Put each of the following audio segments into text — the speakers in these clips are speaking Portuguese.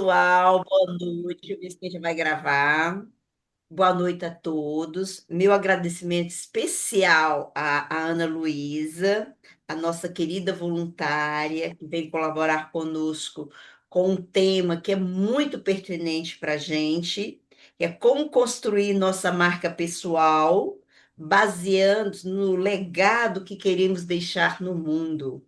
pessoal, boa noite. Eu disse que a gente vai gravar. Boa noite a todos. Meu agradecimento especial à Ana Luísa, a nossa querida voluntária, que vem colaborar conosco com um tema que é muito pertinente para a gente, que é como construir nossa marca pessoal, baseando no legado que queremos deixar no mundo.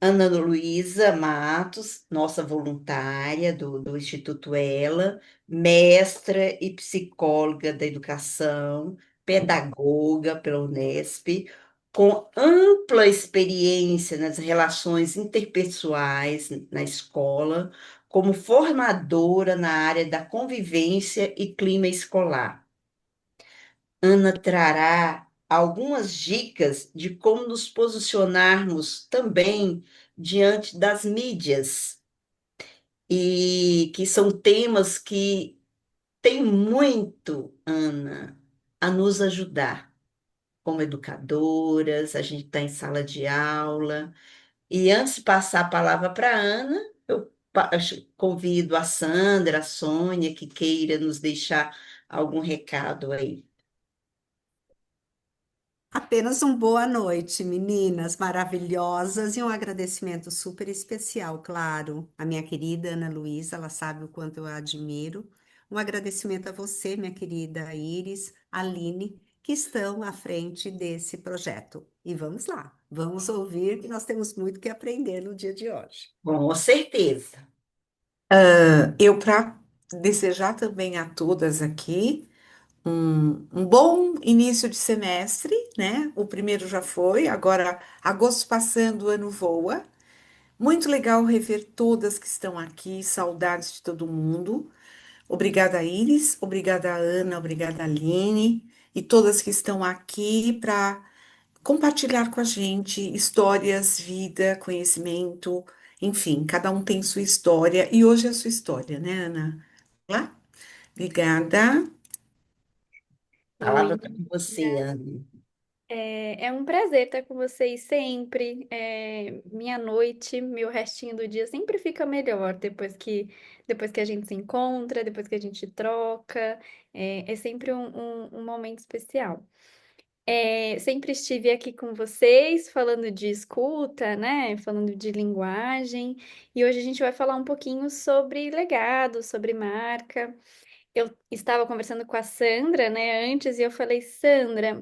Ana Luísa Matos, nossa voluntária do Instituto Ela, mestra e psicóloga da educação, pedagoga pela Unesp, com ampla experiência nas relações interpessoais na escola, como formadora na área da convivência e clima escolar. Ana trará algumas dicas de como nos posicionarmos também diante das mídias, e que são temas que têm muito, Ana, a nos ajudar como educadoras. A gente está em sala de aula. E antes de passar a palavra para a Ana, eu convido a Sandra, a Sônia, que queira nos deixar algum recado aí. Apenas um boa noite, meninas maravilhosas, e um agradecimento super especial, claro, à minha querida Ana Luísa, ela sabe o quanto eu a admiro. Um agradecimento a você, minha querida Iris, Aline, que estão à frente desse projeto. E vamos lá, vamos ouvir, que nós temos muito que aprender no dia de hoje. Com certeza. Eu, para desejar também a todas aqui um bom início de semestre, né? O primeiro já foi, agora agosto passando, o ano voa. Muito legal rever todas que estão aqui, saudades de todo mundo. Obrigada, Iris, obrigada, Ana, obrigada, Aline, e todas que estão aqui para compartilhar com a gente histórias, vida, conhecimento, enfim, cada um tem sua história, e hoje é a sua história, né, Ana? Lá? Obrigada. A palavra Oi, está com você, obrigada. Ana. É um prazer estar com vocês sempre. Minha noite, meu restinho do dia sempre fica melhor depois que a gente se encontra, depois que a gente troca. É sempre um momento especial. Sempre estive aqui com vocês, falando de escuta, né? Falando de linguagem. E hoje a gente vai falar um pouquinho sobre legado, sobre marca. Eu estava conversando com a Sandra, né, antes, e eu falei, Sandra.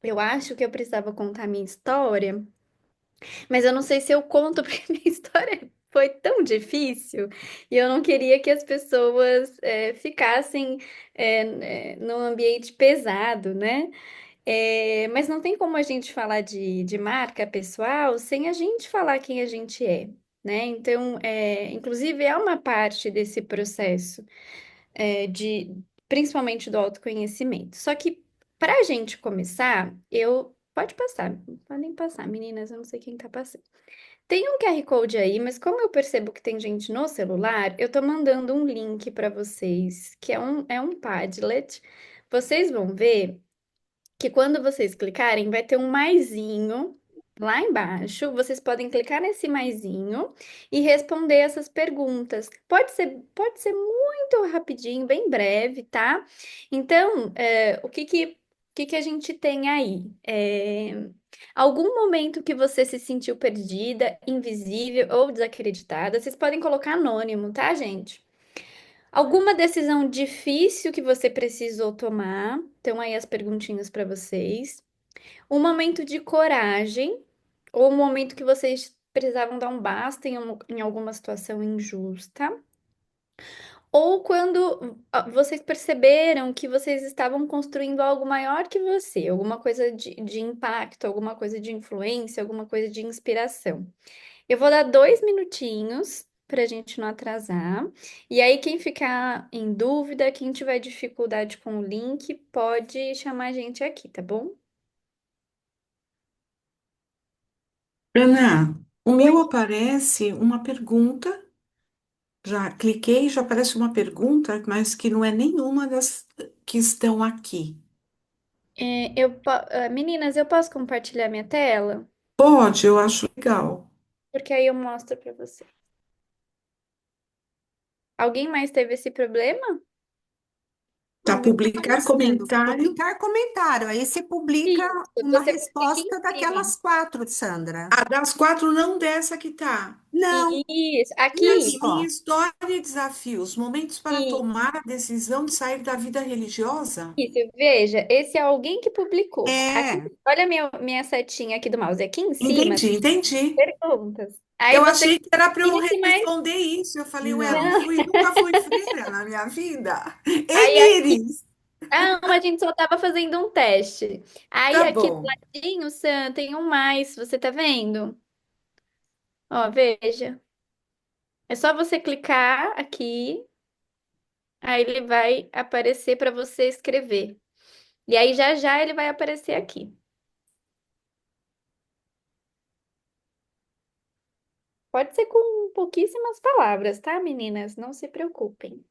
Eu acho que eu precisava contar a minha história, mas eu não sei se eu conto porque minha história foi tão difícil e eu não queria que as pessoas ficassem num ambiente pesado, né? Mas não tem como a gente falar de marca pessoal sem a gente falar quem a gente é, né? Então, inclusive, é uma parte desse processo principalmente do autoconhecimento. Só que para a gente começar, pode passar, podem passar, meninas, eu não sei quem tá passando. Tem um QR Code aí, mas como eu percebo que tem gente no celular, eu tô mandando um link para vocês, que é um Padlet. Vocês vão ver que quando vocês clicarem, vai ter um maisinho lá embaixo. Vocês podem clicar nesse maisinho e responder essas perguntas. Pode ser muito rapidinho, bem breve, tá? Então, o que que a gente tem aí? Algum momento que você se sentiu perdida, invisível ou desacreditada, vocês podem colocar anônimo, tá, gente? Alguma decisão difícil que você precisou tomar? Então, aí as perguntinhas para vocês. Um momento de coragem, ou um momento que vocês precisavam dar um basta em alguma situação injusta. Ou quando vocês perceberam que vocês estavam construindo algo maior que você, alguma coisa de impacto, alguma coisa de influência, alguma coisa de inspiração. Eu vou dar 2 minutinhos para a gente não atrasar. E aí, quem ficar em dúvida, quem tiver dificuldade com o link, pode chamar a gente aqui, tá bom? Ana, o Oi. meu aparece uma pergunta, já cliquei, já aparece uma pergunta, mas que não é nenhuma das que estão aqui. Meninas, eu posso compartilhar minha tela? Pode, eu acho legal. Porque aí eu mostro para você. Alguém mais teve esse problema? Tá, Não, não está publicar aparecendo. comentário. Publicar comentário. Aí você publica Isso, uma você clica resposta em cima. daquelas quatro, Sandra. A das quatro, não dessa que tá. Não, Isso, olha aqui. Minha só. história e desafios, momentos para Isso, tomar a decisão de sair da vida religiosa. isso. Veja, esse é alguém que publicou. Aqui, É, olha a minha setinha aqui do mouse. Aqui em cima, Entendi, entendi. perguntas. Aí Eu você achei clica que era para em eu cima e mais. responder isso. Eu falei, ué, não não. fui, nunca fui freira na minha vida. Aí aqui. Emires, Ah, a gente só estava fazendo um teste. Aí tá aqui do bom. ladinho, Sam, tem um mais. Você tá vendo? Ó, veja. É só você clicar aqui. Aí ele vai aparecer para você escrever. E aí já já ele vai aparecer aqui. Pode ser com pouquíssimas palavras, tá, meninas? Não se preocupem.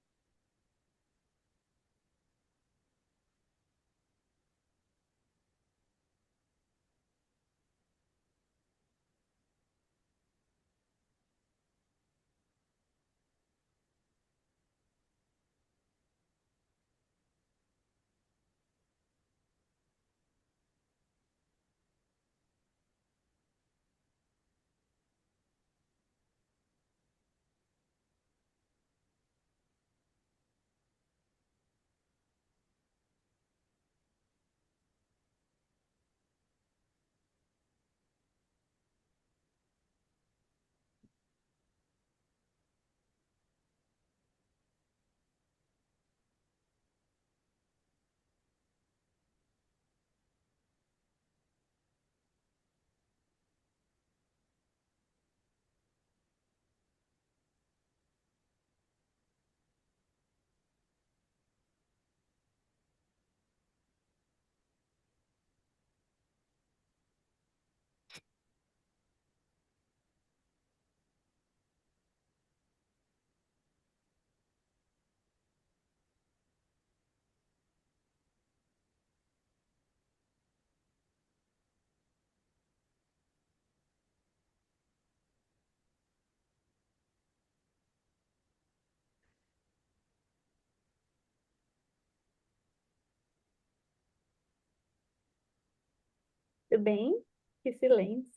Tudo bem? Que silêncio.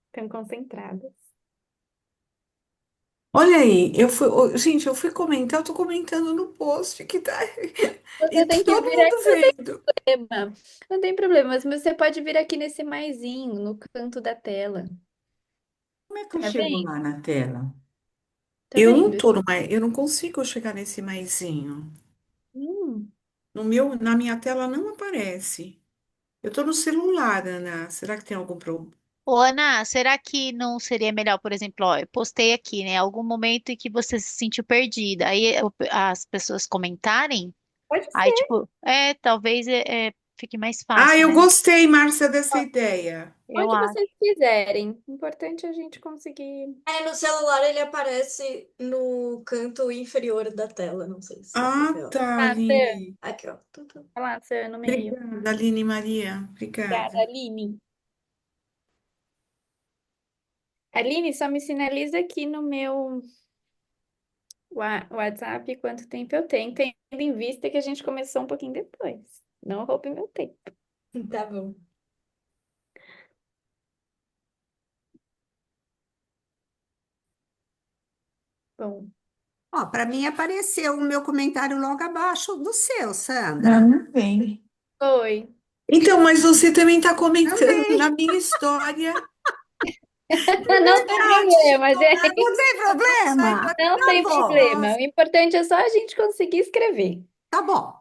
Estão concentradas. Olha aí, gente, eu fui comentar, eu tô comentando no post que tá e Você tá tem que todo vir mundo aqui, não tem vendo. problema. Não tem problema, mas você pode vir aqui nesse maisinho, no canto da tela. Como é que eu Tá chego vendo? lá na tela? Tá Eu não vendo? tô no mais, eu não consigo chegar nesse maisinho. Hum, Na minha tela não aparece. Eu tô no celular, Ana. Será que tem algum problema? Ô, Ana, será que não seria melhor, por exemplo, ó, eu postei aqui, né, algum momento em que você se sentiu perdida, aí as pessoas comentarem, pode aí ser. tipo, talvez fique mais Ah, fácil, eu né? gostei, Márcia, dessa ideia. Eu Onde acho. vocês quiserem. O importante é a gente conseguir. É, no celular ele aparece no canto inferior da tela, não sei se você Ah, vê, ó. tá, Ah, Sam, Aline. Aqui, ó. Tum, tum. olha lá, Sam, no meio. Obrigada, Aline Maria. Obrigada, Obrigada. Aline. Aline, só me sinaliza aqui no meu WhatsApp quanto tempo eu tenho, tendo em vista que a gente começou um pouquinho depois. Não roube meu tempo. Tá bom. Bom, Ó, para mim apareceu o meu comentário logo abaixo do seu, Não, Sandra. não vem. foi. Então, mas você também está comentando na Também. minha história. Não tem Verdade, problema, gente. Não tem vai sair problema. para Não Tá tem bom. problema. O importante é só a gente conseguir escrever, Tá bom.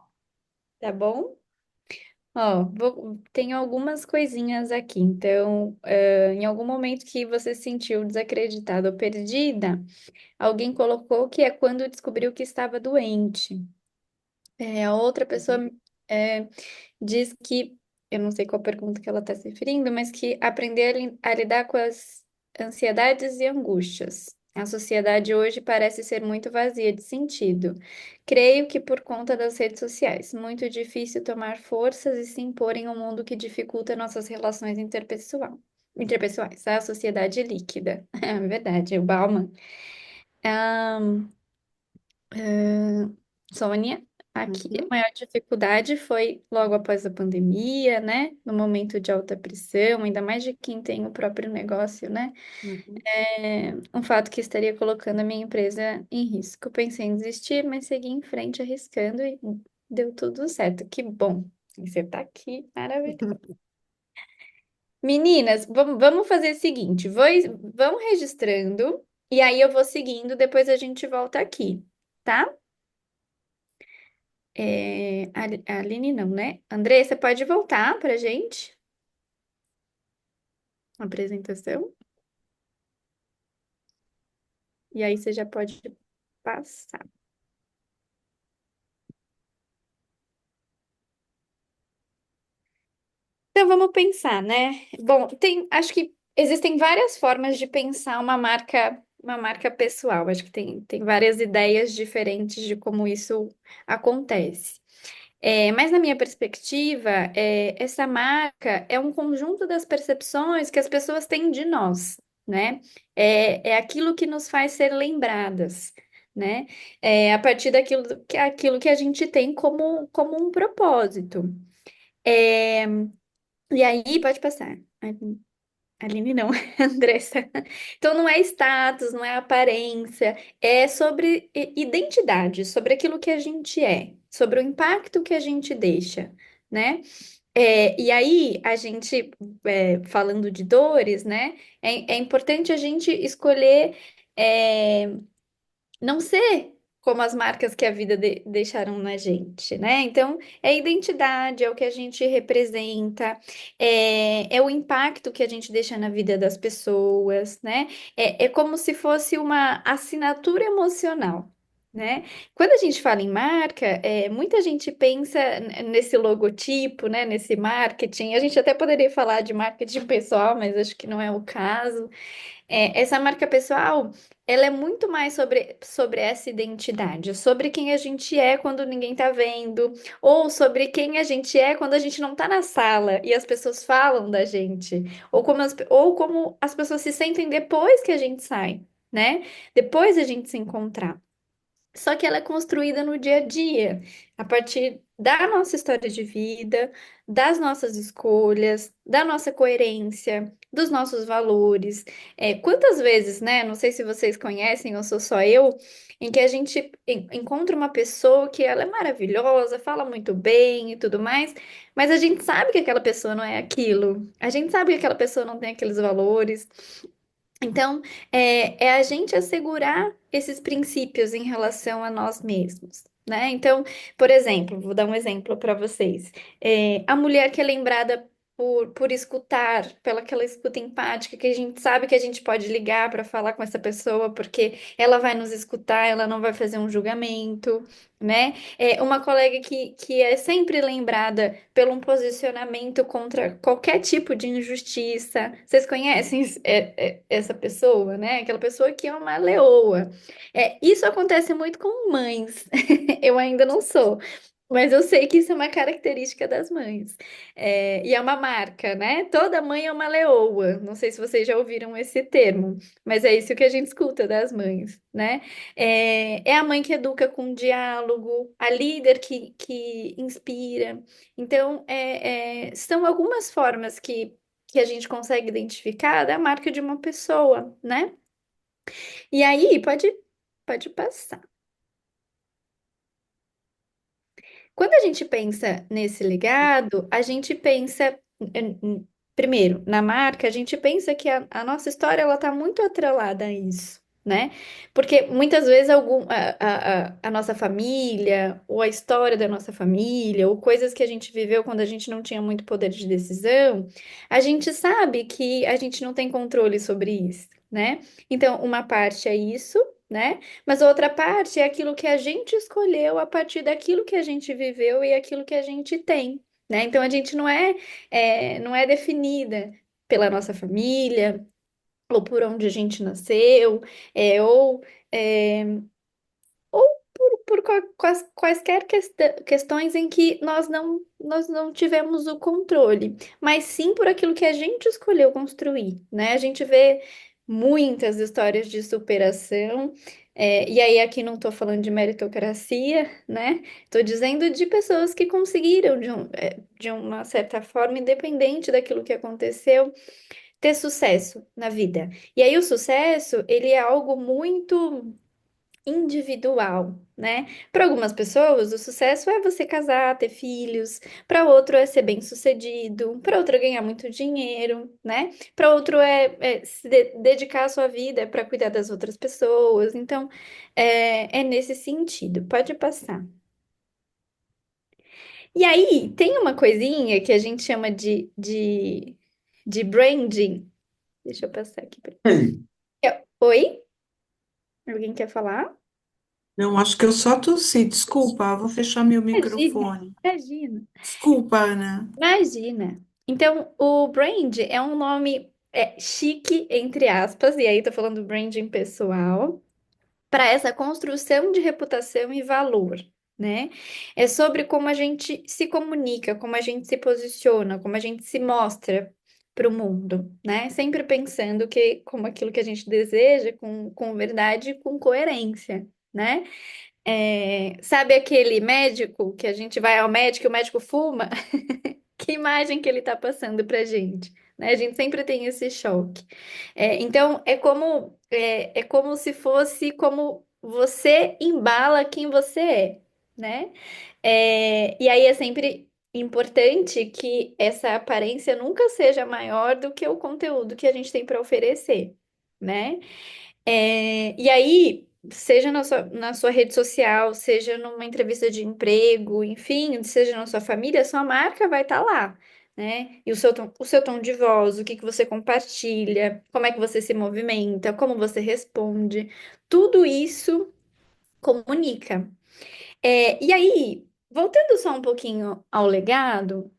tá bom? Ó, tenho algumas coisinhas aqui. Então, em algum momento que você se sentiu desacreditada ou perdida, alguém colocou que é quando descobriu que estava doente. A outra pessoa é, diz que, eu não sei qual pergunta que ela está se referindo, mas que aprender a lidar com as ansiedades e angústias. A sociedade hoje parece ser muito vazia de sentido. Creio que por conta das redes sociais, muito difícil tomar forças e se impor em um mundo que dificulta nossas relações interpessoais. A sociedade líquida. É verdade, o Bauman. Sônia, aqui a Uhum, maior dificuldade foi logo após a pandemia, né? No momento de alta pressão, ainda mais de quem tem o próprio negócio, né? uhum. É um fato que estaria colocando a minha empresa em risco. Pensei em desistir, mas segui em frente arriscando e deu tudo certo. Que bom. E você tá aqui, maravilhoso. Meninas, vamos fazer o seguinte: vão registrando e aí eu vou seguindo, depois a gente volta aqui, tá? A Aline não, né? André, você pode voltar pra gente? Apresentação. E aí você já pode passar. Então vamos pensar, né? Bom, acho que existem várias formas de pensar uma marca pessoal. Acho que tem várias ideias diferentes de como isso acontece. Mas na minha perspectiva, essa marca é um conjunto das percepções que as pessoas têm de nós, né? É aquilo que nos faz ser lembradas, né? A partir aquilo que a gente tem como um propósito. É, e aí, pode passar. Aline não, Andressa. Então não é status, não é aparência, é sobre identidade, sobre aquilo que a gente é, sobre o impacto que a gente deixa, né? E aí, a gente, falando de dores, né? É importante a gente escolher. é, não ser como as marcas que a vida deixaram na gente, né? Então, é identidade, é o que a gente representa, é o impacto que a gente deixa na vida das pessoas, né? É como se fosse uma assinatura emocional. Né? Quando a gente fala em marca, muita gente pensa nesse logotipo, né? Nesse marketing. A gente até poderia falar de marketing pessoal, mas acho que não é o caso. Essa marca pessoal, ela é muito mais sobre essa identidade, sobre quem a gente é quando ninguém tá vendo, ou sobre quem a gente é quando a gente não tá na sala e as pessoas falam da gente, ou como as pessoas se sentem depois que a gente sai, né? Depois a gente se encontrar. Só que ela é construída no dia a dia, a partir da nossa história de vida, das nossas escolhas, da nossa coerência, dos nossos valores. Quantas vezes, né? Não sei se vocês conhecem ou sou só eu, em que a gente encontra uma pessoa que ela é maravilhosa, fala muito bem e tudo mais, mas a gente sabe que aquela pessoa não é aquilo. A gente sabe que aquela pessoa não tem aqueles valores. Então, é a gente assegurar esses princípios em relação a nós mesmos, né? Então, por exemplo, vou dar um exemplo para vocês. A mulher que é lembrada por escutar, pela aquela escuta empática, que a gente sabe que a gente pode ligar para falar com essa pessoa, porque ela vai nos escutar, ela não vai fazer um julgamento, né? Uma colega que é sempre lembrada pelo um posicionamento contra qualquer tipo de injustiça. Vocês conhecem essa pessoa, né? Aquela pessoa que é uma leoa. Isso acontece muito com mães. Eu ainda não sou. Mas eu sei que isso é uma característica das mães. E é uma marca, né? Toda mãe é uma leoa. Não sei se vocês já ouviram esse termo, mas é isso que a gente escuta das mães, né? É a mãe que educa com diálogo, a líder que inspira. Então, são algumas formas que a gente consegue identificar da marca de uma pessoa, né? E aí, pode passar. Quando a gente pensa nesse legado, a gente pensa, primeiro, na marca, a gente pensa que a nossa história ela está muito atrelada a isso, né? Porque muitas vezes a nossa família, ou a história da nossa família, ou coisas que a gente viveu quando a gente não tinha muito poder de decisão, a gente sabe que a gente não tem controle sobre isso, né? Então, uma parte é isso. Né? Mas a outra parte é aquilo que a gente escolheu a partir daquilo que a gente viveu e aquilo que a gente tem, né? Então a gente não é definida pela nossa família, ou por onde a gente nasceu, ou, é, ou quaisquer questões em que nós não tivemos o controle, mas sim por aquilo que a gente escolheu construir, né? A gente vê. muitas histórias de superação. E aí, aqui não estou falando de meritocracia, né? Estou dizendo de pessoas que conseguiram, de uma certa forma, independente daquilo que aconteceu, ter sucesso na vida. E aí, o sucesso, ele é algo muito individual, né? Para algumas pessoas, o sucesso é você casar, ter filhos, para outro é ser bem-sucedido, para outro é ganhar muito dinheiro, né? Para outro é se dedicar a sua vida para cuidar das outras pessoas. Então, é nesse sentido. Pode passar. E aí, tem uma coisinha que a gente chama de branding. Deixa eu passar aqui. Oi? Alguém quer falar? Não, acho que eu só tossi. Desculpa, vou fechar meu Imagina, microfone. imagina. Desculpa, Ana. Imagina. Então, o brand é um nome chique, entre aspas, e aí tô falando do branding pessoal, para essa construção de reputação e valor, né? É sobre como a gente se comunica, como a gente se posiciona, como a gente se mostra para o mundo, né? Sempre pensando que como aquilo que a gente deseja, com verdade e com coerência, né? Sabe aquele médico que a gente vai ao médico e o médico fuma? Que imagem que ele está passando para a gente, né? A gente sempre tem esse choque. Então, é como se fosse como você embala quem você é, né? E aí é sempre importante que essa aparência nunca seja maior do que o conteúdo que a gente tem para oferecer, né? E aí, seja na sua rede social, seja numa entrevista de emprego, enfim, seja na sua família, a sua marca vai estar lá, né? E o seu tom de voz, o que que você compartilha, como é que você se movimenta, como você responde, tudo isso comunica. E aí, voltando só um pouquinho ao legado,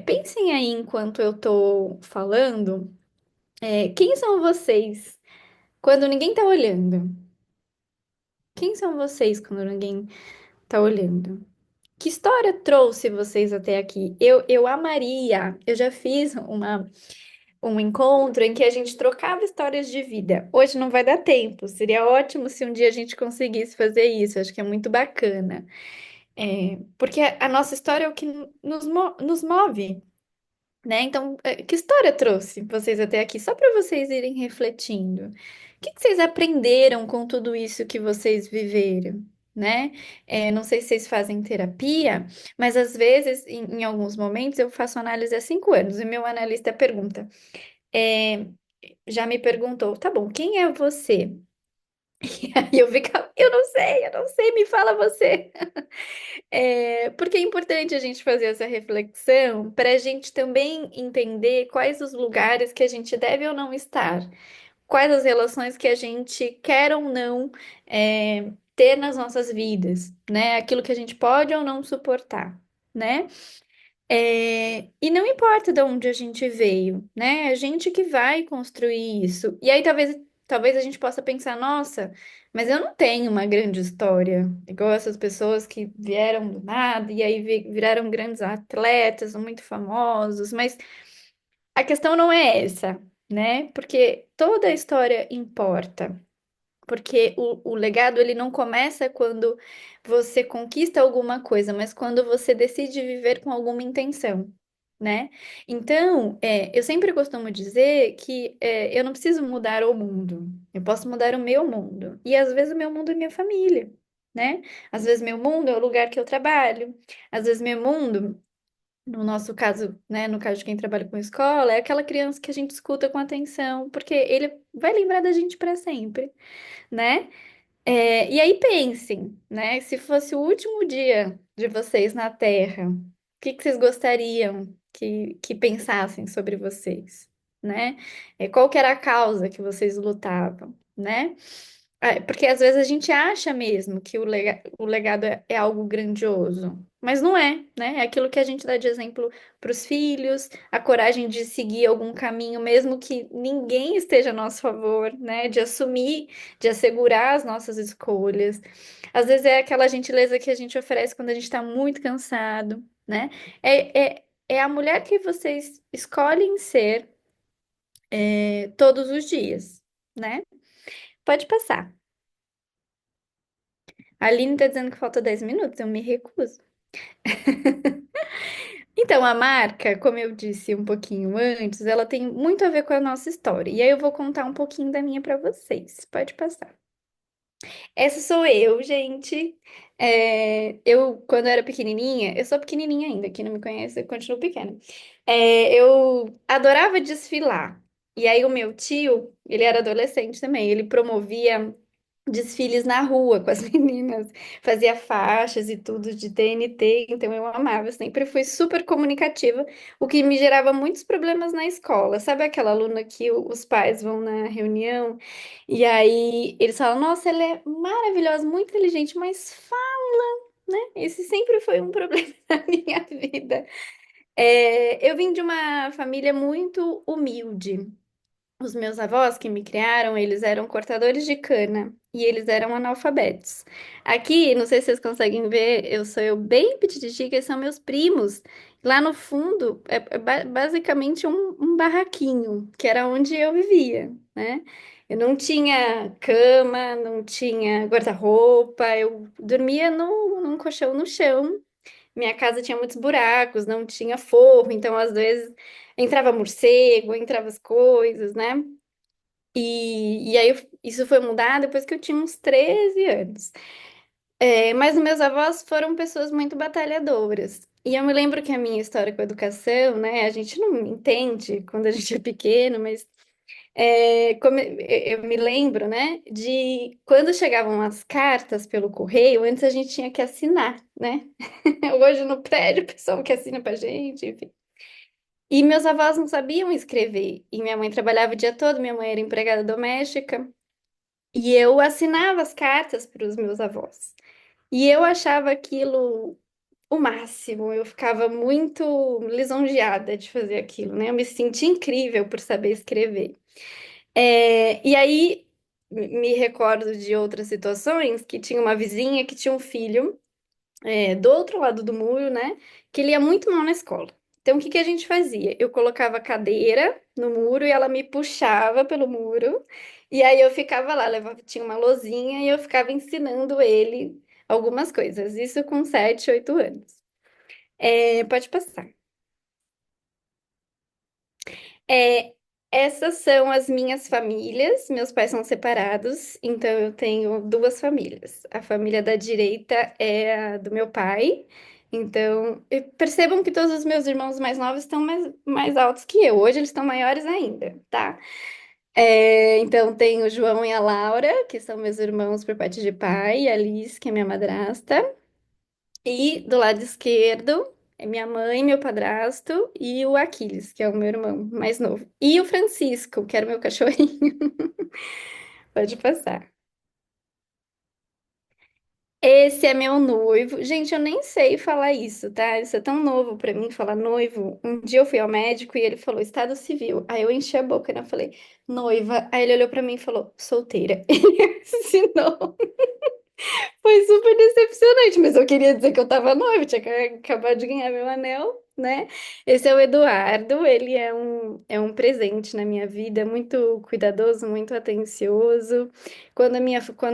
pensem aí enquanto eu estou falando, quem são vocês quando ninguém está olhando? Quem são vocês quando ninguém tá olhando? Que história trouxe vocês até aqui? Eu amaria. Eu já fiz um encontro em que a gente trocava histórias de vida. Hoje não vai dar tempo. Seria ótimo se um dia a gente conseguisse fazer isso. Acho que é muito bacana. Porque a nossa história é o que nos move, né? Então, que história trouxe vocês até aqui? Só para vocês irem refletindo. O que que vocês aprenderam com tudo isso que vocês viveram, né? Não sei se vocês fazem terapia, mas às vezes, em alguns momentos, eu faço análise há 5 anos e meu analista pergunta, é, já me perguntou, tá bom, quem é você? E aí eu não sei, me fala você. Porque é importante a gente fazer essa reflexão para a gente também entender quais os lugares que a gente deve ou não estar, quais as relações que a gente quer ou não ter nas nossas vidas, né? Aquilo que a gente pode ou não suportar, né? E não importa de onde a gente veio, né? A gente que vai construir isso. E aí talvez a gente possa pensar, nossa, mas eu não tenho uma grande história, igual essas pessoas que vieram do nada e aí viraram grandes atletas, muito famosos, mas a questão não é essa, né? Porque toda a história importa. Porque o legado ele não começa quando você conquista alguma coisa, mas quando você decide viver com alguma intenção, né? Então, eu sempre costumo dizer que eu não preciso mudar o mundo, eu posso mudar o meu mundo. E às vezes o meu mundo é minha família, né? Às vezes meu mundo é o lugar que eu trabalho, às vezes meu mundo. No nosso caso, né, no caso de quem trabalha com escola, é aquela criança que a gente escuta com atenção, porque ele vai lembrar da gente para sempre, né? E aí pensem, né? Se fosse o último dia de vocês na Terra, o que que vocês gostariam que pensassem sobre vocês, né? Qual que era a causa que vocês lutavam, né? Porque às vezes a gente acha mesmo que o legado é algo grandioso, mas não é, né? É aquilo que a gente dá de exemplo para os filhos, a coragem de seguir algum caminho, mesmo que ninguém esteja a nosso favor, né? De assumir, de assegurar as nossas escolhas. Às vezes é aquela gentileza que a gente oferece quando a gente está muito cansado, né? É a mulher que vocês escolhem ser todos os dias. né? Pode passar. A Aline tá dizendo que falta 10 minutos, eu me recuso. Então, a marca, como eu disse um pouquinho antes, ela tem muito a ver com a nossa história. E aí eu vou contar um pouquinho da minha para vocês. Pode passar. Essa sou eu, gente. Quando eu era pequenininha, eu sou pequenininha ainda, quem não me conhece, eu continuo pequena. Eu adorava desfilar. E aí, o meu tio, ele era adolescente também, ele promovia desfiles na rua com as meninas, fazia faixas e tudo de TNT, então eu amava, eu sempre fui super comunicativa, o que me gerava muitos problemas na escola. Sabe aquela aluna que os pais vão na reunião e aí eles falam, nossa, ela é maravilhosa, muito inteligente, mas fala, né? Esse sempre foi um problema na minha vida. Eu vim de uma família muito humilde. Os meus avós que me criaram, eles eram cortadores de cana e eles eram analfabetos. Aqui, não sei se vocês conseguem ver, eu bem petititica, e são meus primos. Lá no fundo é basicamente um barraquinho, que era onde eu vivia, né? Eu não tinha cama, não tinha guarda-roupa, eu dormia num colchão no chão. Minha casa tinha muitos buracos, não tinha forro, então às vezes entrava morcego, entrava as coisas, né? E aí isso foi mudar depois que eu tinha uns 13 anos. Mas meus avós foram pessoas muito batalhadoras. E eu me lembro que a minha história com a educação, né? A gente não entende quando a gente é pequeno, mas eu me lembro, né? De quando chegavam as cartas pelo correio, antes a gente tinha que assinar, né? Hoje no prédio, o pessoal que assina pra gente, enfim. E meus avós não sabiam escrever. E minha mãe trabalhava o dia todo, minha mãe era empregada doméstica. E eu assinava as cartas para os meus avós. E eu achava aquilo o máximo. Eu ficava muito lisonjeada de fazer aquilo, né? Eu me sentia incrível por saber escrever. E aí me recordo de outras situações que tinha uma vizinha que tinha um filho do outro lado do muro, né? Que ele ia muito mal na escola. Então, o que que a gente fazia? Eu colocava a cadeira no muro e ela me puxava pelo muro. E aí eu ficava lá, tinha uma lousinha e eu ficava ensinando ele algumas coisas. Isso com 7, 8 anos. Pode passar. É, Essas são as minhas famílias. Meus pais são separados, então eu tenho duas famílias. A família da direita é a do meu pai. Então, percebam que todos os meus irmãos mais novos estão mais altos que eu. Hoje eles estão maiores ainda, tá? Então, tem o João e a Laura, que são meus irmãos por parte de pai, e a Liz, que é minha madrasta. E do lado esquerdo é minha mãe, meu padrasto e o Aquiles, que é o meu irmão mais novo. E o Francisco, que era o meu cachorrinho. Pode passar. Esse é meu noivo. Gente, eu nem sei falar isso, tá? Isso é tão novo pra mim falar noivo. Um dia eu fui ao médico e ele falou estado civil. Aí eu enchi a boca, né? Eu falei noiva. Aí ele olhou pra mim e falou solteira. Ele assinou. Foi super decepcionante, mas eu queria dizer que eu tava noiva, tinha acabado de ganhar meu anel, né? Esse é o Eduardo, ele é um presente na minha vida, muito cuidadoso, muito atencioso. Quando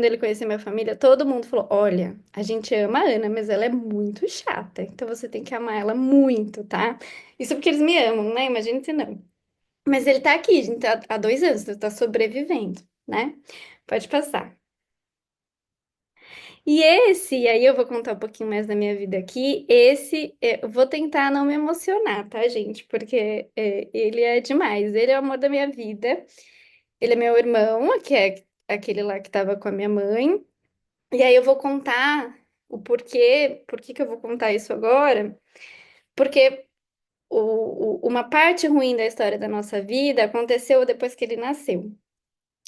ele conheceu minha família, todo mundo falou: Olha, a gente ama a Ana, mas ela é muito chata, então você tem que amar ela muito, tá? Isso porque eles me amam, né? Imagina se não. Mas ele tá aqui, a gente tá há 2 anos, então tá sobrevivendo, né? Pode passar. E aí eu vou contar um pouquinho mais da minha vida aqui. Eu vou tentar não me emocionar, tá, gente? Porque ele é demais. Ele é o amor da minha vida. Ele é meu irmão, que é aquele lá que estava com a minha mãe. E aí eu vou contar o porquê. Por que que eu vou contar isso agora? Porque uma parte ruim da história da nossa vida aconteceu depois que ele nasceu.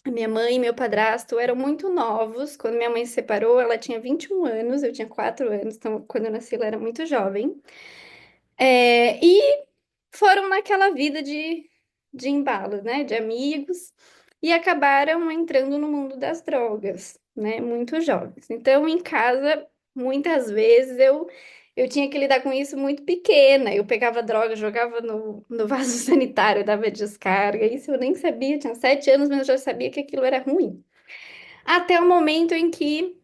A minha mãe e meu padrasto eram muito novos. Quando minha mãe se separou, ela tinha 21 anos, eu tinha 4 anos, então quando eu nasci ela era muito jovem. E foram naquela vida de embalo, né? De amigos, e acabaram entrando no mundo das drogas, né? Muito jovens. Então, em casa, muitas vezes eu tinha que lidar com isso muito pequena. Eu pegava droga, jogava no vaso sanitário, dava descarga. Isso eu nem sabia, tinha 7 anos, mas eu já sabia que aquilo era ruim. Até o momento em que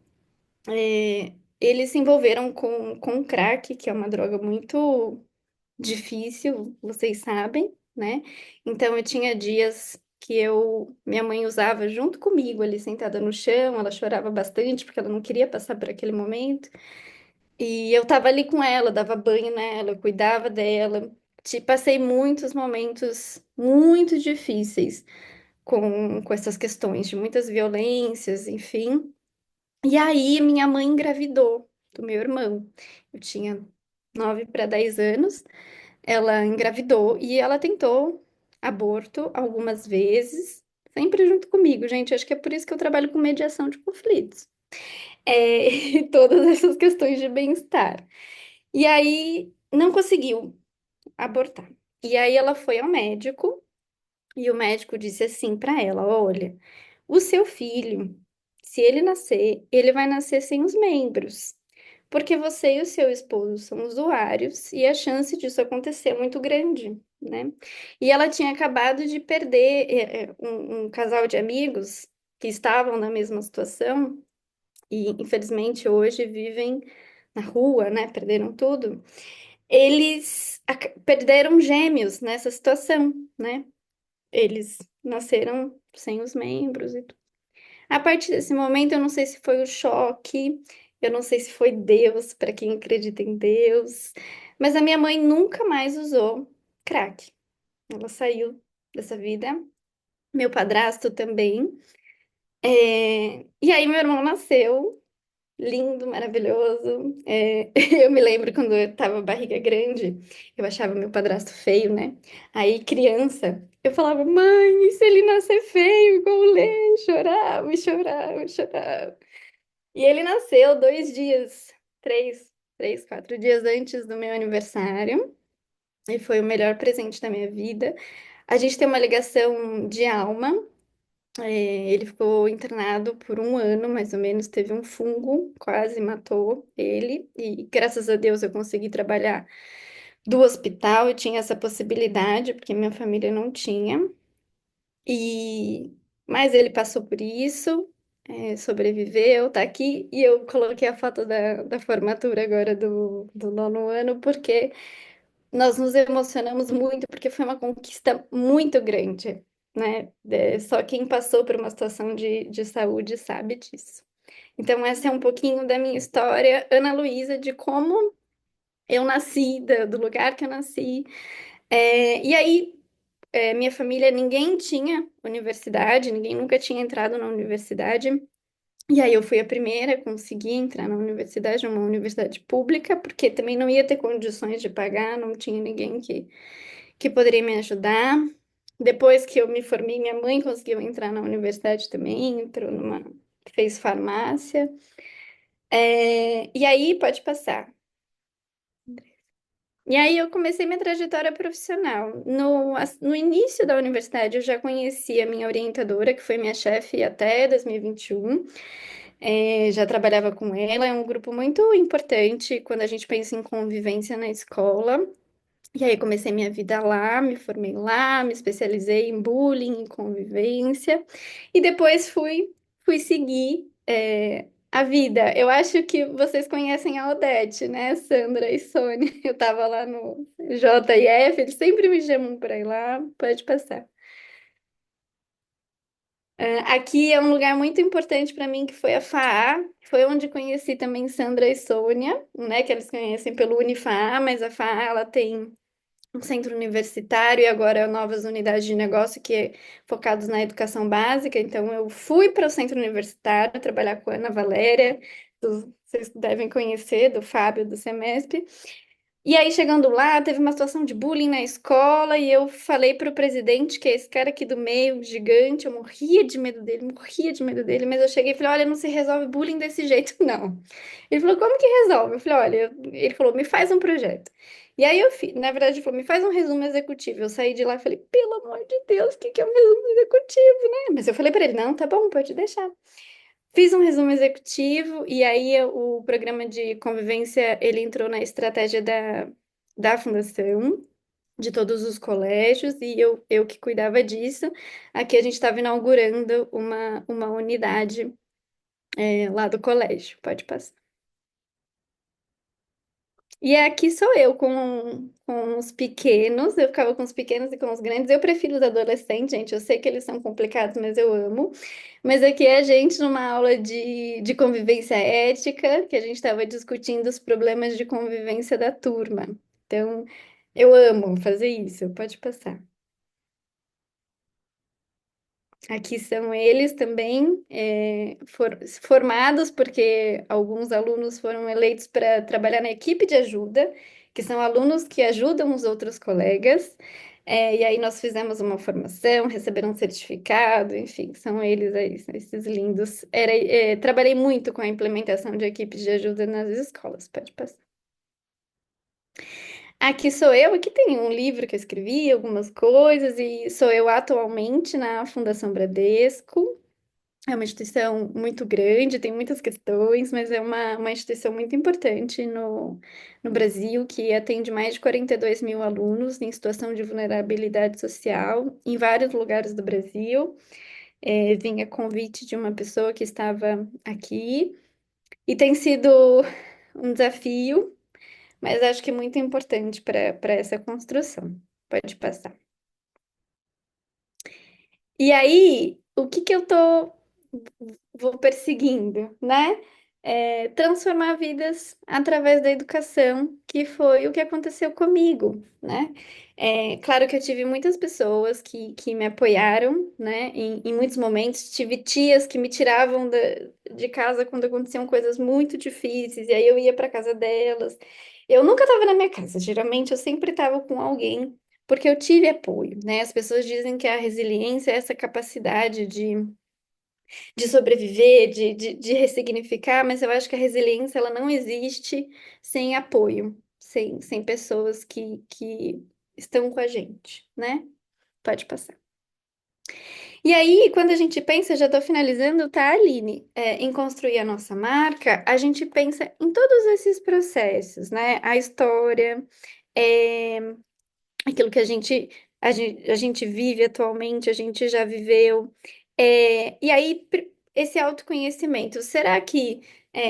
eles se envolveram com crack, que é uma droga muito difícil, vocês sabem, né? Então eu tinha dias que minha mãe usava junto comigo ali sentada no chão, ela chorava bastante porque ela não queria passar por aquele momento. E eu tava ali com ela, dava banho nela, eu cuidava dela. Passei muitos momentos muito difíceis com essas questões de muitas violências, enfim. E aí minha mãe engravidou do meu irmão. Eu tinha 9 para 10 anos. Ela engravidou e ela tentou aborto algumas vezes, sempre junto comigo, gente. Acho que é por isso que eu trabalho com mediação de conflitos. E todas essas questões de bem-estar. E aí não conseguiu abortar. E aí ela foi ao médico e o médico disse assim para ela: Olha, o seu filho, se ele nascer, ele vai nascer sem os membros. Porque você e o seu esposo são usuários e a chance disso acontecer é muito grande, né? E ela tinha acabado de perder um casal de amigos que estavam na mesma situação e, infelizmente, hoje vivem na rua, né? Perderam tudo. Eles perderam gêmeos nessa situação, né? Eles nasceram sem os membros e tudo. A partir desse momento, eu não sei se foi o choque, eu não sei se foi Deus, para quem acredita em Deus, mas a minha mãe nunca mais usou crack. Ela saiu dessa vida, meu padrasto também. E aí, meu irmão nasceu, lindo, maravilhoso. Eu me lembro quando eu tava barriga grande, eu achava meu padrasto feio, né? Aí, criança, eu falava, mãe, e se ele nascer feio, igual o Lê? Chorava, e chorava, e chorava. E ele nasceu 2 dias, 4 dias antes do meu aniversário, e foi o melhor presente da minha vida. A gente tem uma ligação de alma. Ele ficou internado por um ano, mais ou menos, teve um fungo, quase matou ele, e graças a Deus eu consegui trabalhar do hospital, eu tinha essa possibilidade, porque minha família não tinha. E mas ele passou por isso, sobreviveu, tá aqui, e eu coloquei a foto da formatura agora do nono ano, porque nós nos emocionamos muito, porque foi uma conquista muito grande, né? Só quem passou por uma situação de saúde sabe disso. Então, essa é um pouquinho da minha história, Ana Luísa, de como eu nasci, do lugar que eu nasci. E aí, minha família, ninguém tinha universidade, ninguém nunca tinha entrado na universidade. E aí eu fui a primeira a conseguir entrar na universidade, uma universidade pública, porque também não ia ter condições de pagar, não tinha ninguém que poderia me ajudar. Depois que eu me formei, minha mãe conseguiu entrar na universidade também, fez farmácia. E aí, pode passar. E aí eu comecei minha trajetória profissional. No início da universidade, eu já conheci a minha orientadora, que foi minha chefe até 2021. Já trabalhava com ela, é um grupo muito importante quando a gente pensa em convivência na escola. E aí comecei minha vida lá, me formei lá, me especializei em bullying, em convivência, e depois fui seguir a vida. Eu acho que vocês conhecem a Odete, né, Sandra e Sônia? Eu tava lá no JF, eles sempre me chamam para ir lá, pode passar. Aqui é um lugar muito importante para mim, que foi a FAA, foi onde conheci também Sandra e Sônia, né, que eles conhecem pelo Unifaa, mas a FAA, ela tem um centro universitário e agora novas unidades de negócio que é focados na educação básica. Então, eu fui para o centro universitário trabalhar com a Ana Valéria, vocês devem conhecer, do Fábio, do Semesp. E aí, chegando lá, teve uma situação de bullying na escola e eu falei para o presidente, que é esse cara aqui do meio, gigante, eu morria de medo dele, mas eu cheguei e falei, olha, não se resolve bullying desse jeito, não. Ele falou, como que resolve? Eu falei, olha, ele falou, me faz um projeto. E aí eu fiz, na verdade, ele falou, me faz um resumo executivo. Eu saí de lá e falei, pelo amor de Deus, o que que é um resumo executivo, né? Mas eu falei para ele, não, tá bom, pode deixar. Fiz um resumo executivo e aí o programa de convivência ele entrou na estratégia da fundação, de todos os colégios, e eu que cuidava disso. Aqui a gente estava inaugurando uma unidade lá do colégio. Pode passar. E aqui sou eu com os pequenos, eu ficava com os pequenos e com os grandes. Eu prefiro os adolescentes, gente. Eu sei que eles são complicados, mas eu amo. Mas aqui é a gente numa aula de convivência ética, que a gente estava discutindo os problemas de convivência da turma. Então, eu amo fazer isso. Pode passar. Aqui são eles também formados, porque alguns alunos foram eleitos para trabalhar na equipe de ajuda, que são alunos que ajudam os outros colegas. E aí nós fizemos uma formação, receberam um certificado, enfim, são eles aí, são esses lindos. Trabalhei muito com a implementação de equipes de ajuda nas escolas. Pode passar. Aqui sou eu, aqui tem um livro que eu escrevi, algumas coisas, e sou eu atualmente na Fundação Bradesco. É uma instituição muito grande, tem muitas questões, mas é uma instituição muito importante no Brasil, que atende mais de 42 mil alunos em situação de vulnerabilidade social, em vários lugares do Brasil. Vim a convite de uma pessoa que estava aqui, e tem sido um desafio, mas acho que muito importante para essa construção. Pode passar. E aí, o que que eu vou perseguindo, né? Transformar vidas através da educação, que foi o que aconteceu comigo, né? Claro que eu tive muitas pessoas que me apoiaram, né? Em muitos momentos, tive tias que me tiravam de casa quando aconteciam coisas muito difíceis, e aí eu ia para casa delas. Eu nunca estava na minha casa, geralmente eu sempre estava com alguém, porque eu tive apoio, né? As pessoas dizem que a resiliência é essa capacidade de sobreviver, de ressignificar, mas eu acho que a resiliência ela não existe sem apoio, sem pessoas que estão com a gente, né? Pode passar. E aí, quando a gente pensa, já estou finalizando, tá, Aline? Em construir a nossa marca, a gente pensa em todos esses processos, né? A história, é, aquilo que a gente vive atualmente, a gente já viveu. E aí, esse autoconhecimento, será que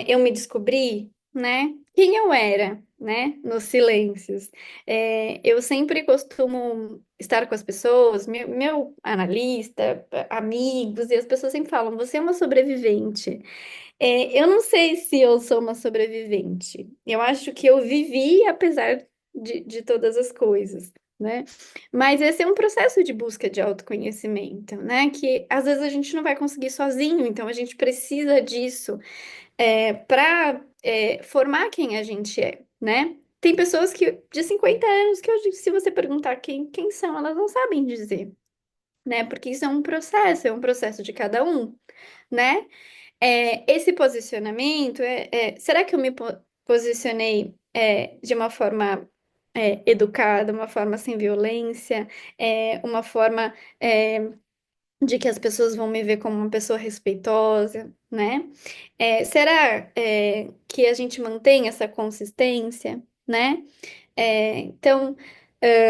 eu me descobri, né? Quem eu era, né? Nos silêncios. Eu sempre costumo estar com as pessoas, meu analista, amigos, e as pessoas sempre falam, você é uma sobrevivente. Eu não sei se eu sou uma sobrevivente. Eu acho que eu vivi apesar de todas as coisas, né? Mas esse é um processo de busca de autoconhecimento, né? Que às vezes a gente não vai conseguir sozinho, então a gente precisa disso para formar quem a gente é, né? Tem pessoas que de 50 anos que hoje, se você perguntar quem são, elas não sabem dizer, né? Porque isso é um processo de cada um, né? Esse posicionamento, será que eu me posicionei de uma forma educada, uma forma sem violência, uma forma de que as pessoas vão me ver como uma pessoa respeitosa, né? Será que a gente mantém essa consistência, né? Então,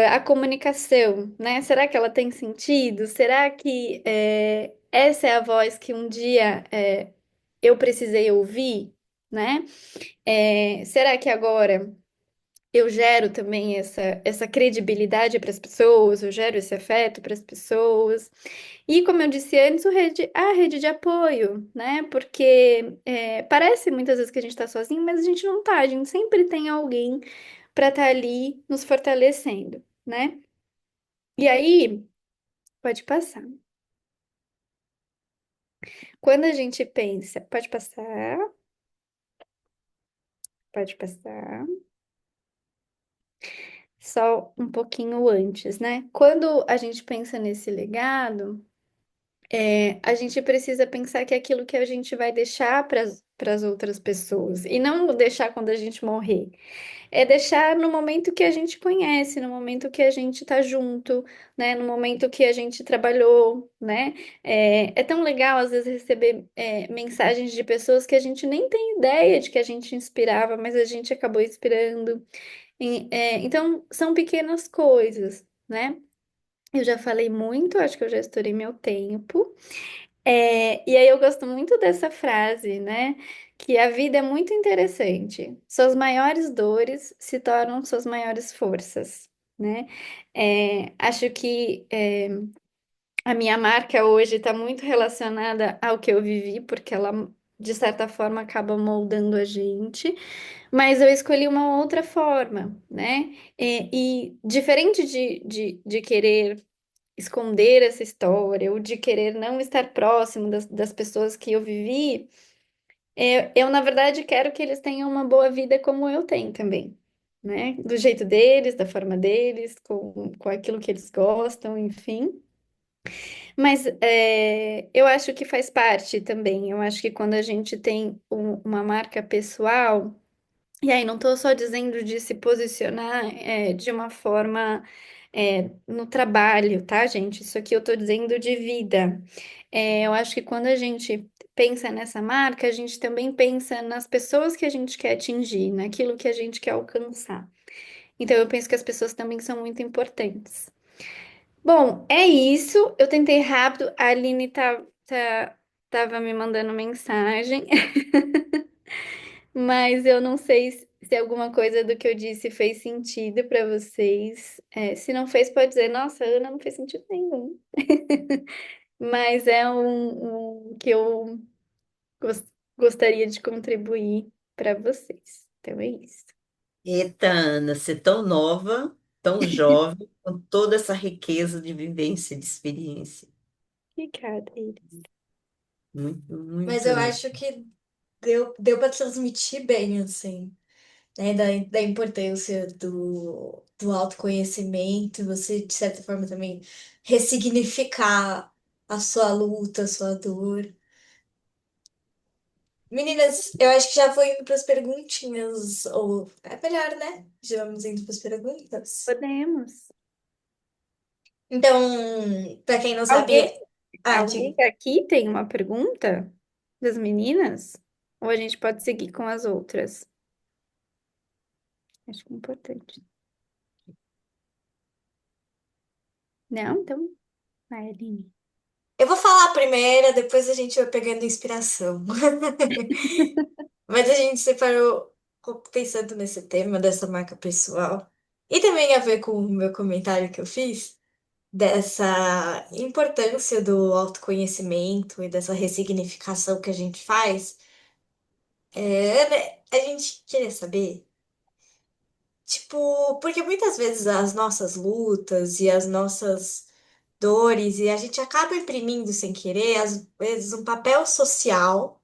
a comunicação, né? Será que ela tem sentido? Será que essa é a voz que um dia eu precisei ouvir, né? Será que agora eu gero também essa credibilidade para as pessoas, eu gero esse afeto para as pessoas? E como eu disse antes, a rede de apoio, né? Porque parece muitas vezes que a gente está sozinho, mas a gente não tá, a gente sempre tem alguém para estar ali nos fortalecendo, né? E aí, pode passar. Quando a gente pensa, pode passar. Só um pouquinho antes, né? Quando a gente pensa nesse legado, a gente precisa pensar que aquilo que a gente vai deixar para para as outras pessoas. E não deixar quando a gente morrer. É deixar no momento que a gente conhece, no momento que a gente tá junto, né? No momento que a gente trabalhou, né? É tão legal, às vezes, receber mensagens de pessoas que a gente nem tem ideia de que a gente inspirava, mas a gente acabou inspirando. Então, são pequenas coisas, né? Eu já falei muito, acho que eu já estourei meu tempo. E aí eu gosto muito dessa frase, né? Que a vida é muito interessante. Suas maiores dores se tornam suas maiores forças, né? Acho que a minha marca hoje está muito relacionada ao que eu vivi, porque ela, de certa forma, acaba moldando a gente. Mas eu escolhi uma outra forma, né? E diferente de querer esconder essa história ou de querer não estar próximo das pessoas que eu vivi, eu, na verdade, quero que eles tenham uma boa vida como eu tenho também, né? Do jeito deles, da forma deles, com aquilo que eles gostam, enfim. Mas eu acho que faz parte também. Eu acho que quando a gente tem uma marca pessoal, e aí, não estou só dizendo de se posicionar de uma forma no trabalho, tá, gente? Isso aqui eu estou dizendo de vida. Eu acho que quando a gente pensa nessa marca, a gente também pensa nas pessoas que a gente quer atingir, naquilo que a gente quer alcançar. Então, eu penso que as pessoas também são muito importantes. Bom, é isso. Eu tentei rápido. A Aline tava me mandando mensagem. Mas eu não sei se alguma coisa do que eu disse fez sentido para vocês. Se não fez, pode dizer, nossa, Ana, não fez sentido nenhum. Mas é um que eu gos- gostaria de contribuir para vocês. Então é isso. Eita, Ana, você tão nova, tão jovem, com toda essa riqueza de vivência, de experiência. Obrigada, Iris. Muito, Mas muito. eu acho que deu para transmitir bem, assim, né? Da importância do autoconhecimento, você, de certa forma, também ressignificar a sua luta, a sua dor. Meninas, eu acho que já vou indo para as perguntinhas, ou é melhor, né? Já vamos indo para as perguntas. Podemos. Então, para quem não Alguém, sabe, alguém diga. aqui tem uma pergunta das meninas? Ou a gente pode seguir com as outras? Acho que é importante. Não? Então, vai, Aline. Eu vou falar a primeira, depois a gente vai pegando inspiração. Mas a gente separou pensando nesse tema dessa marca pessoal. E também a ver com o meu comentário que eu fiz, dessa importância do autoconhecimento e dessa ressignificação que a gente faz. Né, a gente queria saber, tipo, porque muitas vezes as nossas lutas e as nossas dores, e a gente acaba imprimindo sem querer, às vezes, um papel social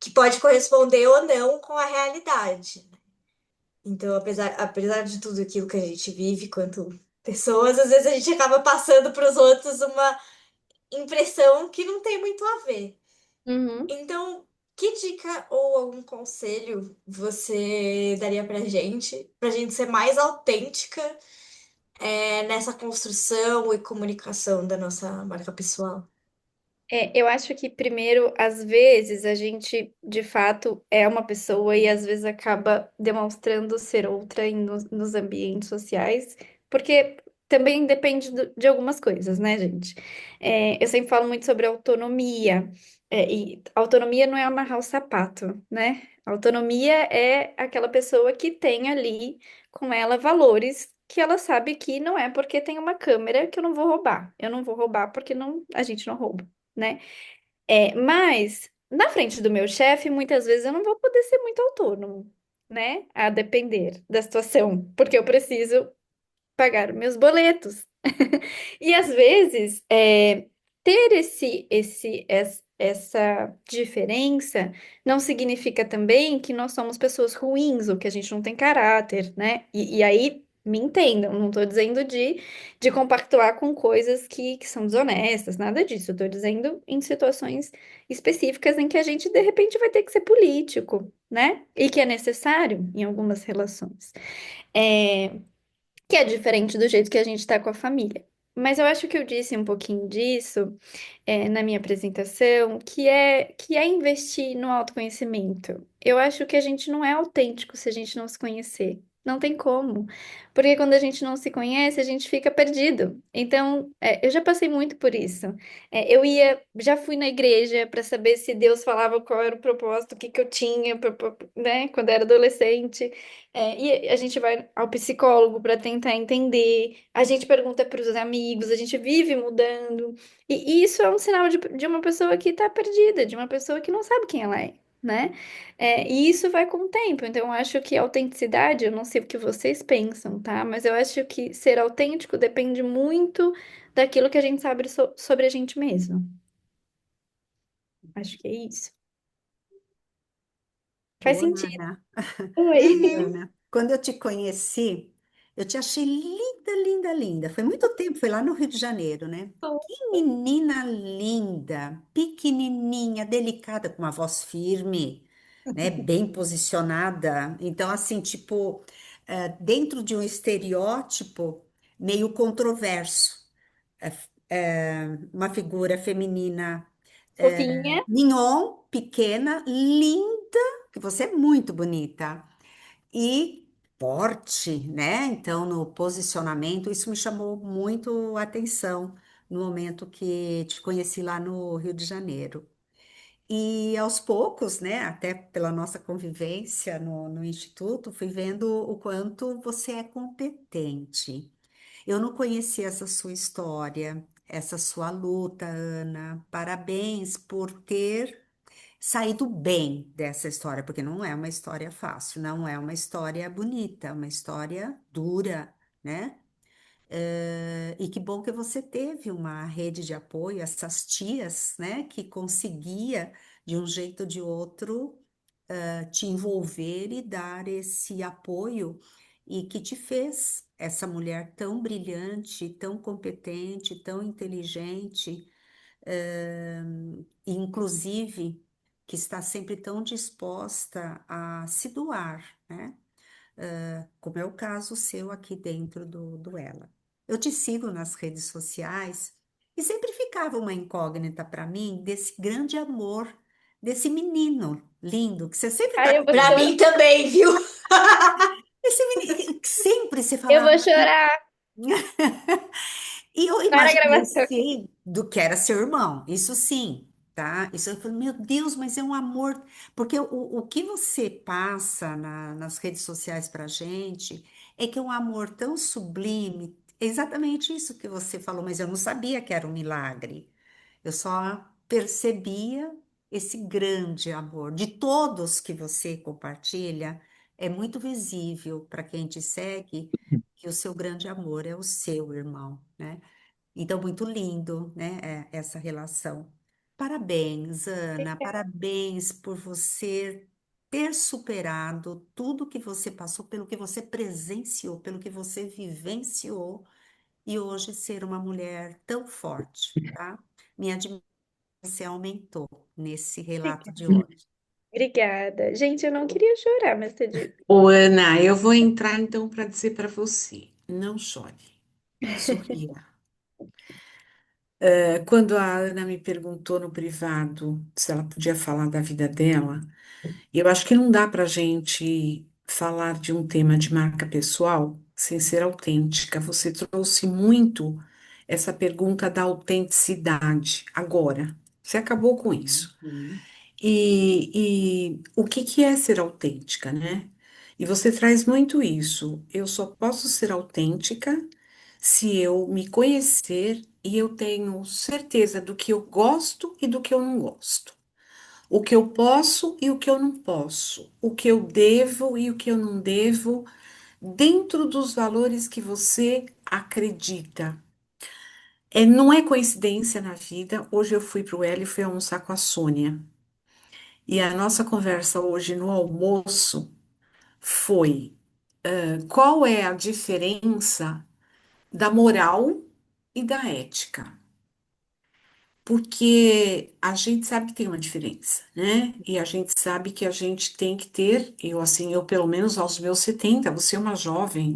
que pode corresponder ou não com a realidade. Então, apesar de tudo aquilo que a gente vive quanto pessoas, às vezes a gente acaba passando para os outros uma impressão que não tem muito a ver. Uhum. Então, que dica ou algum conselho você daria pra gente ser mais autêntica, nessa construção e comunicação da nossa marca pessoal? Eu acho que primeiro, às vezes, a gente de fato é uma pessoa e às vezes acaba demonstrando ser outra nos ambientes sociais, porque também depende de algumas coisas, né, gente? Eu sempre falo muito sobre autonomia, e autonomia não é amarrar o sapato, né? Autonomia é aquela pessoa que tem ali com ela valores que ela sabe que não é porque tem uma câmera que eu não vou roubar. Eu não vou roubar porque não, a gente não rouba, né? Mas na frente do meu chefe, muitas vezes eu não vou poder ser muito autônomo, né? A depender da situação, porque eu preciso pagar meus boletos. E às vezes, ter essa diferença não significa também que nós somos pessoas ruins ou que a gente não tem caráter, né? E aí Me entendam, não estou dizendo de compactuar com coisas que são desonestas, nada disso. Eu tô dizendo em situações específicas em que a gente, de repente, vai ter que ser político, né? E que é necessário em algumas relações. É, que é diferente do jeito que a gente está com a família. Mas eu acho que eu disse um pouquinho disso, na minha apresentação, que é investir no autoconhecimento. Eu acho que a gente não é autêntico se a gente não se conhecer. Não tem como. Porque quando a gente não se conhece, a gente fica perdido. Então, eu já passei muito por isso. Já fui na igreja para saber se Deus falava qual era o propósito, o que que eu tinha, né, quando era adolescente. E a gente vai ao psicólogo para tentar entender. A gente pergunta para os amigos, a gente vive mudando. E isso é um sinal de uma pessoa que está perdida, de uma pessoa que não sabe quem ela é, né? E isso vai com o tempo. Então, eu acho que a autenticidade, eu não sei o que vocês pensam, tá? Mas eu acho que ser autêntico depende muito daquilo que a gente sabe sobre a gente mesmo. Acho que é isso. Faz Ô, sentido. Ana. Oi. Ana, quando eu te conheci, eu te achei linda, linda, linda. Foi muito tempo, foi lá no Rio de Janeiro, né? Que menina linda, pequenininha, delicada, com uma voz firme, né? Bem posicionada. Então, assim, tipo, dentro de um estereótipo meio controverso. Uma figura feminina, Fofinha. mignon, pequena, linda, que você é muito bonita e forte, né? Então, no posicionamento, isso me chamou muito a atenção no momento que te conheci lá no Rio de Janeiro. E aos poucos, né, até pela nossa convivência no Instituto, fui vendo o quanto você é competente. Eu não conhecia essa sua história, essa sua luta, Ana. Parabéns por ter saído bem dessa história, porque não é uma história fácil, não é uma história bonita, é uma história dura, né? E que bom que você teve uma rede de apoio, essas tias, né, que conseguia, de um jeito ou de outro, te envolver e dar esse apoio e que te fez essa mulher tão brilhante, tão competente, tão inteligente, e inclusive que está sempre tão disposta a se doar, né? Como é o caso seu aqui dentro do Ela. Eu te sigo nas redes sociais e sempre ficava uma incógnita para mim desse grande amor, desse menino lindo, que você sempre está Ai, com Pra ele. mim também, viu? Esse menino que sempre você eu falava. vou chorar E eu para a imaginei gravação. assim, do que era seu irmão, isso sim, tá? Isso eu falei, meu Deus, mas é um amor. Porque o que você passa nas redes sociais pra gente é que é um amor tão sublime, é exatamente isso que você falou, mas eu não sabia que era um milagre. Eu só percebia esse grande amor. De todos que você compartilha, é muito visível para quem te segue que o seu grande amor é o seu irmão, né? Então, muito lindo, né, essa relação. Parabéns, Ana, parabéns por você ter superado tudo que você passou, pelo que você presenciou, pelo que você vivenciou, e hoje ser uma mulher tão forte, tá? Minha admiração aumentou nesse relato de hoje. Obrigada. Gente, eu não queria chorar, mas tá de... Ô, Ana, eu vou entrar então para dizer para você, não chore, sorria. Quando a Ana me perguntou no privado se ela podia falar da vida dela, eu acho que não dá para gente falar de um tema de marca pessoal sem ser autêntica. Você trouxe muito essa pergunta da autenticidade agora. Você acabou com isso. Uhum. E o que que é ser autêntica, né? E você traz muito isso. Eu só posso ser autêntica se eu me conhecer e eu tenho certeza do que eu gosto e do que eu não gosto. O que eu posso e o que eu não posso. O que eu devo e o que eu não devo, dentro dos valores que você acredita. Não é coincidência na vida. Hoje eu fui para o L e fui almoçar com a Sônia. E a nossa conversa hoje no almoço foi: qual é a diferença da moral e da ética? Porque a gente sabe que tem uma diferença, né? E a gente sabe que a gente tem que ter, eu assim, eu pelo menos aos meus 70, você é uma jovem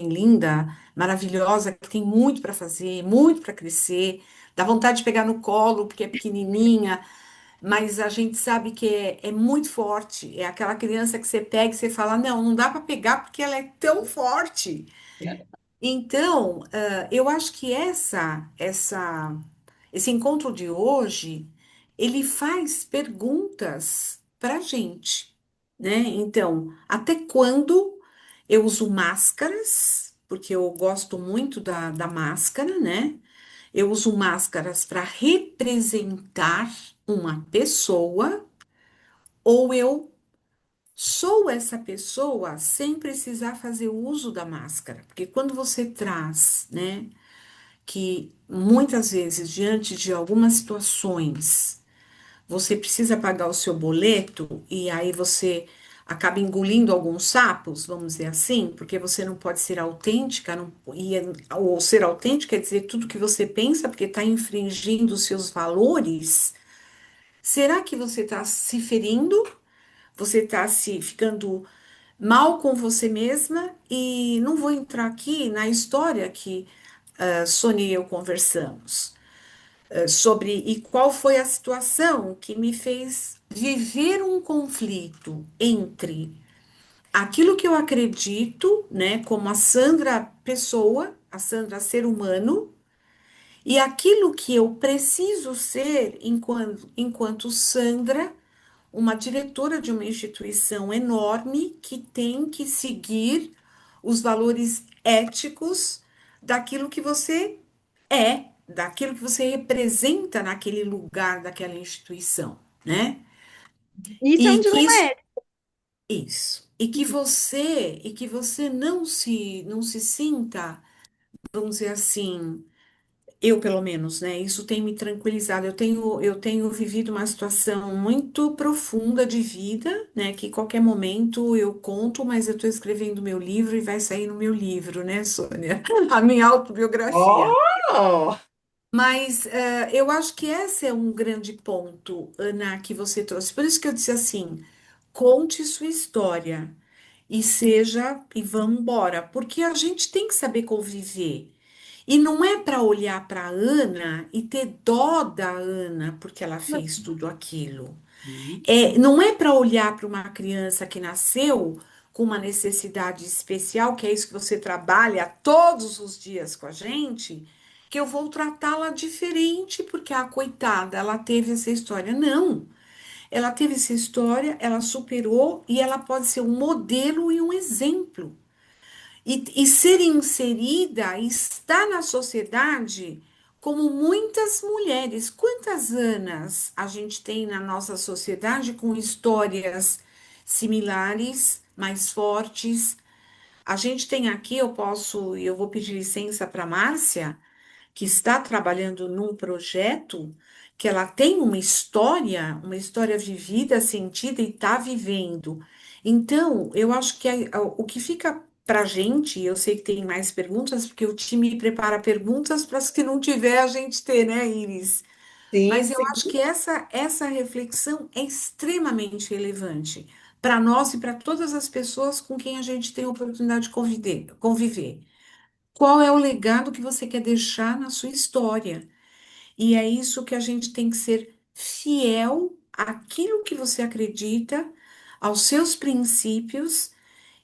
linda, maravilhosa, que tem muito para fazer, muito para crescer, dá vontade de pegar no colo porque é pequenininha, mas a gente sabe que é muito forte, é aquela criança que você pega e você fala, não, não dá para pegar porque ela é tão forte. Então, eu acho que esse encontro de hoje, ele faz perguntas para a gente, né? Então, até quando eu uso máscaras? Porque eu gosto muito da máscara, né? Eu uso máscaras para representar uma pessoa, ou eu sou essa pessoa sem precisar fazer uso da máscara. Porque quando você traz, né, que muitas vezes, diante de algumas situações, você precisa pagar o seu boleto e aí você acaba engolindo alguns sapos, vamos dizer assim, porque você não pode ser autêntica, ou ser autêntica quer dizer tudo que você pensa, porque está infringindo os seus valores. Será que você está se ferindo? Você está se ficando mal com você mesma? E não vou entrar aqui na história que Sônia e eu conversamos sobre e qual foi a situação que me fez viver um conflito entre aquilo que eu acredito, né, como a Sandra pessoa, a Sandra ser humano, e aquilo que eu preciso ser enquanto Sandra, uma diretora de uma instituição enorme que tem que seguir os valores éticos daquilo que você daquilo que você representa naquele lugar, daquela instituição, né? Isso é um E que dilema isso, ético. e que você não se sinta, vamos dizer assim, eu pelo menos, né? Isso tem me tranquilizado. Eu tenho vivido uma situação muito profunda de vida, né? Que qualquer momento eu conto, mas eu estou escrevendo meu livro e vai sair no meu livro, né, Sônia? A minha autobiografia. Oh! Mas eu acho que esse é um grande ponto, Ana, que você trouxe. Por isso que eu disse assim: conte sua história e vamos embora, porque a gente tem que saber conviver. E não é para olhar para a Ana e ter dó da Ana porque ela fez tudo aquilo. Não é para olhar para uma criança que nasceu com uma necessidade especial, que é isso que você trabalha todos os dias com a gente, que eu vou tratá-la diferente porque a coitada, ela teve essa história. Não, ela teve essa história, ela superou e ela pode ser um modelo e um exemplo. E ser inserida, estar na sociedade como muitas mulheres. Quantas Anas a gente tem na nossa sociedade com histórias similares, mais fortes? A gente tem aqui, eu vou pedir licença para Márcia, que está trabalhando num projeto que ela tem uma história vivida, sentida e está vivendo. Então, eu acho que o que fica para a gente, eu sei que tem mais perguntas, porque o time prepara perguntas para as que não tiver a gente ter, né, Iris? Sim, Mas eu sim. acho que essa reflexão é extremamente relevante para nós e para todas as pessoas com quem a gente tem a oportunidade de conviver. Qual é o legado que você quer deixar na sua história? E é isso que a gente tem que ser fiel àquilo que você acredita, aos seus princípios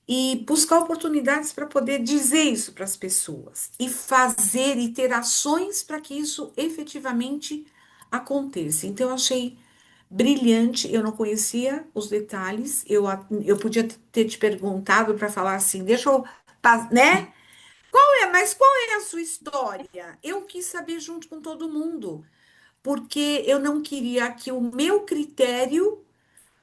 e buscar oportunidades para poder dizer isso para as pessoas e fazer e ter ações para que isso efetivamente aconteça. Então, eu achei brilhante, eu não conhecia os detalhes, eu podia ter te perguntado para falar assim, deixa eu, né? Mas qual é a sua história? Eu quis saber junto com todo mundo, porque eu não queria que o meu critério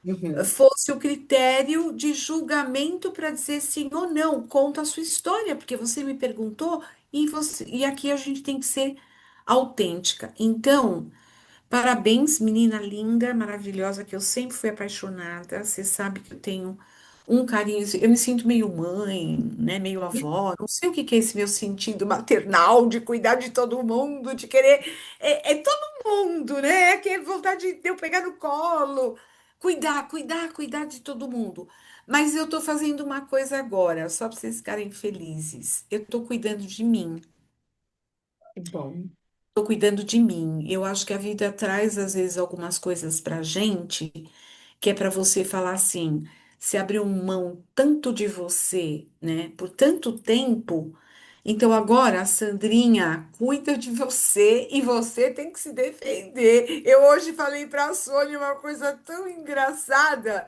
Uhum. fosse o critério de julgamento para dizer sim ou não. Conta a sua história, porque você me perguntou e aqui a gente tem que ser autêntica. Então, parabéns, menina linda, maravilhosa, que eu sempre fui apaixonada. Você sabe que eu tenho um carinho. Eu me sinto meio mãe, né? Meio avó. Não sei o que que é esse meu sentido maternal de cuidar de todo mundo, de querer. É todo mundo, né? Que é vontade de eu pegar no colo, cuidar de todo mundo. Mas eu tô fazendo uma coisa agora, só para vocês ficarem felizes. Eu tô cuidando de mim. Que bom. Tô cuidando de mim. Eu acho que a vida traz, às vezes, algumas coisas pra gente, que é para você falar assim, se abriu mão tanto de você, né, por tanto tempo, então agora a Sandrinha cuida de você e você tem que se defender. Eu hoje falei para a Sônia uma coisa tão engraçada.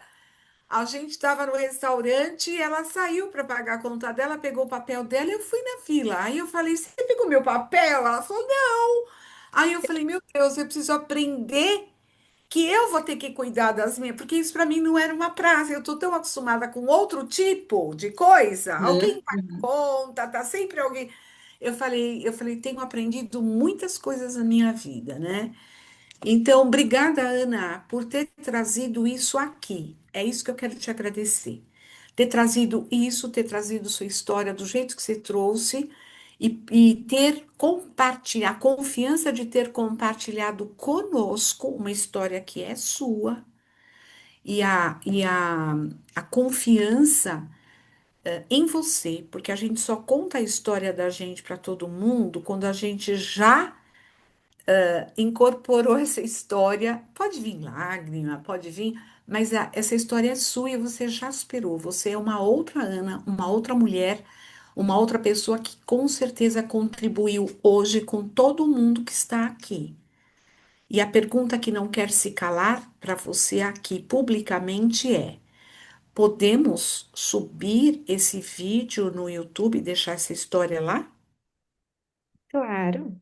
A gente estava no restaurante e ela saiu para pagar a conta dela, pegou o papel dela e eu fui na fila. Aí eu falei, você pegou meu papel? Ela falou, não. Aí eu falei, meu Deus, eu preciso aprender que eu vou ter que cuidar das minhas, porque isso para mim não era uma praça. Eu estou tão acostumada com outro tipo de coisa. Alguém paga a Uhum. conta, tá sempre alguém. Eu falei, tenho aprendido muitas coisas na minha vida, né? Então, obrigada, Ana, por ter trazido isso aqui. É isso que eu quero te agradecer. Ter trazido isso, ter trazido sua história do jeito que você trouxe e ter compartilhado, a confiança de ter compartilhado conosco uma história que é sua e a confiança em você, porque a gente só conta a história da gente para todo mundo quando a gente já incorporou essa história. Pode vir lágrima, pode vir, mas essa história é sua e você já superou. Você é uma outra Ana, uma outra mulher, uma outra pessoa que com certeza contribuiu hoje com todo mundo que está aqui. E a pergunta que não quer se calar para você aqui publicamente é: podemos subir esse vídeo no YouTube e deixar essa história lá? Claro.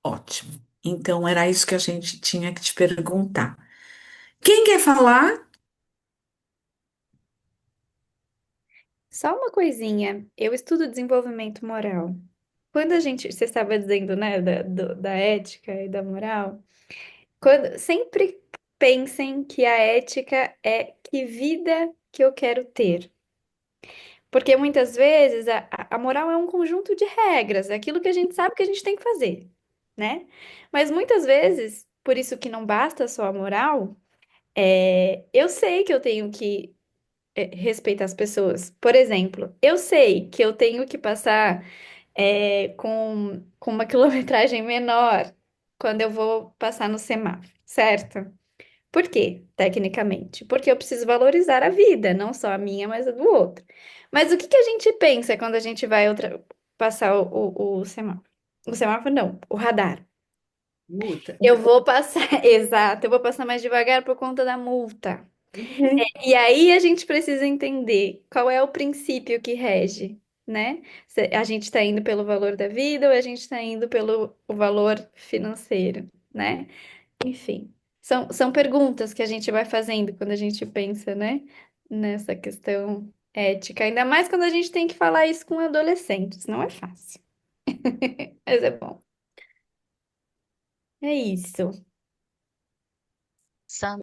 Ótimo. Então era isso que a gente tinha que te perguntar. Quem quer falar? Só uma coisinha. Eu estudo desenvolvimento moral. Quando a gente, você estava dizendo, né, da ética e da moral, sempre pensem que a ética é que vida que eu quero ter. Porque muitas vezes a moral é um conjunto de regras, é aquilo que a gente sabe que a gente tem que fazer, né? Mas muitas vezes, por isso que não basta só a moral, eu sei que eu tenho que respeitar as pessoas. Por exemplo, eu sei que eu tenho que passar com uma quilometragem menor quando eu vou passar no semáforo, certo? Por quê, tecnicamente? Porque eu preciso valorizar a vida, não só a minha, mas a do outro. Mas o que que a gente pensa quando a gente vai passar o semáforo? O semáforo não, o radar. Multa. Eu vou passar, exato, eu vou passar mais devagar por conta da multa. Uhum. E aí a gente precisa entender qual é o princípio que rege, né? Se a gente está indo pelo valor da vida ou a gente está indo pelo o valor financeiro, né? Enfim, são perguntas que a gente vai fazendo quando a gente pensa, né, nessa questão ética. Ainda mais quando a gente tem que falar isso com adolescentes. Não é fácil, mas é bom. É isso.